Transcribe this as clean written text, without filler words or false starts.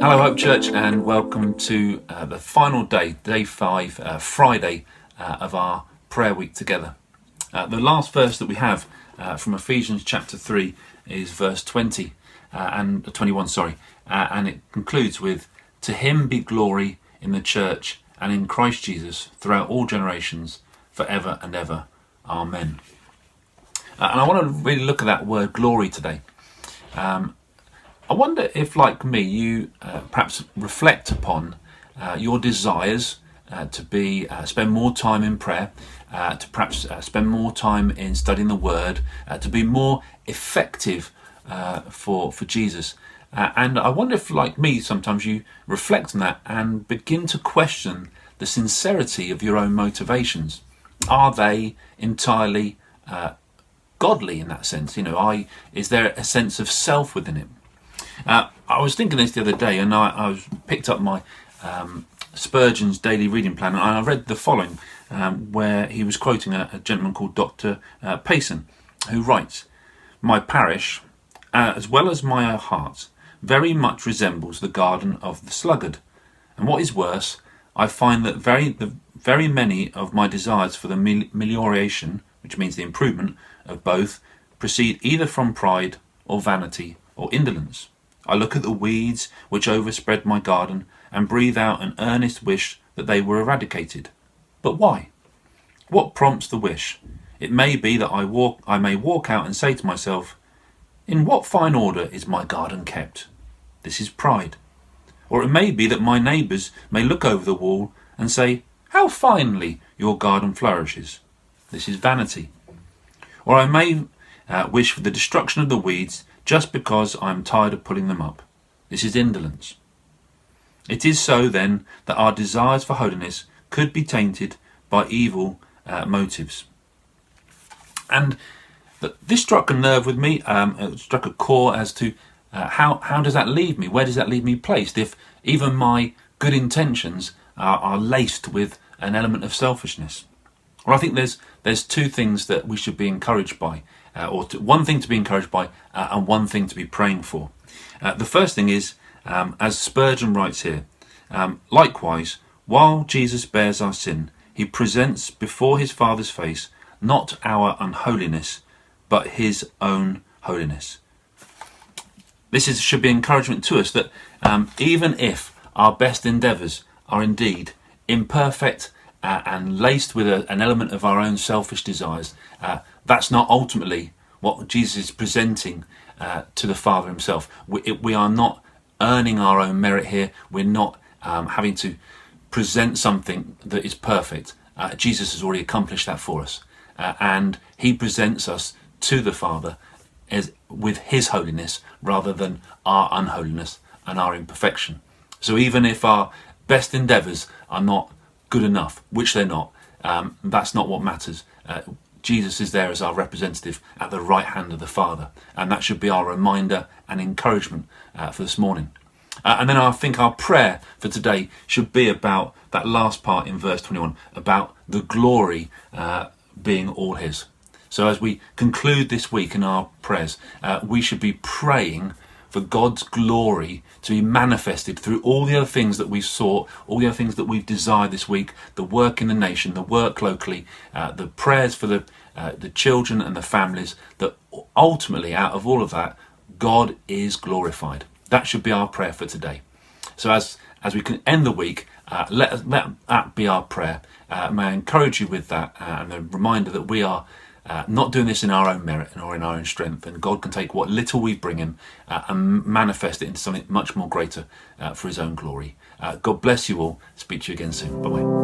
Hello Hope Church, and welcome to the final day, day 5, Friday of our prayer week together. The last verse that we have from Ephesians chapter 3 is verse 20 and 21, and it concludes with, "To him be glory in the church and in Christ Jesus throughout all generations, forever and ever. Amen." And I want to really look at that word glory today. I wonder if, like me, you perhaps reflect upon your desires to spend more time in prayer, to perhaps spend more time in studying the Word, to be more effective for Jesus. And I wonder if, like me, sometimes you reflect on that and begin to question the sincerity of your own motivations. Are they entirely godly in that sense? Is there a sense of self within it? I was thinking this the other day, and I picked up my Spurgeon's daily reading plan, and I read the following, where he was quoting a gentleman called Dr. Payson, who writes, "My parish, as well as my heart, very much resembles the garden of the sluggard, and what is worse, I find that very many of my desires for the melioration, which means the improvement of both, proceed either from pride or vanity or indolence. I look at the weeds which overspread my garden and breathe out an earnest wish that they were eradicated. But why? What prompts the wish? It may be that I may walk out and say to myself, 'In what fine order is my garden kept?' This is pride. Or it may be that my neighbours may look over the wall and say, 'How finely your garden flourishes.' This is vanity. Or I may wish for the destruction of the weeds just because I am tired of pulling them up. This is indolence. It is so, then, that our desires for holiness could be tainted by evil motives." And this struck a nerve with me. It struck a chord as to how does that leave me? Where does that leave me placed if even my good intentions are laced with an element of selfishness? Well, I think there's two things that we should be encouraged by, one thing to be encouraged by and one thing to be praying for. The first thing is, as Spurgeon writes here, "Likewise, while Jesus bears our sin, he presents before his Father's face not our unholiness, but his own holiness." This should be encouragement to us that even if our best endeavours are indeed imperfect and laced with an element of our own selfish desires, that's not ultimately what Jesus is presenting to the Father himself. We are not earning our own merit here. We're not having to present something that is perfect. Jesus has already accomplished that for us. And he presents us to the Father with his holiness rather than our unholiness and our imperfection. So even if our best endeavours are not good enough, which they're not, that's not what matters. Jesus is there as our representative at the right hand of the Father, and that should be our reminder and encouragement for this morning. And then I think our prayer for today should be about that last part in verse 21, about the glory being all his. So as we conclude this week in our prayers, we should be praying for God's glory to be manifested through all the other things that we've sought, all the other things that we've desired this week, the work in the nation, the work locally, the prayers for the children and the families, that ultimately out of all of that, God is glorified. That should be our prayer for today. So as we can end the week, let that be our prayer. May I encourage you with that and a reminder that we are not doing this in our own merit or in our own strength, and God can take what little we bring him and manifest it into something much more greater for his own glory. God bless you all. Speak to you again soon. Bye-bye.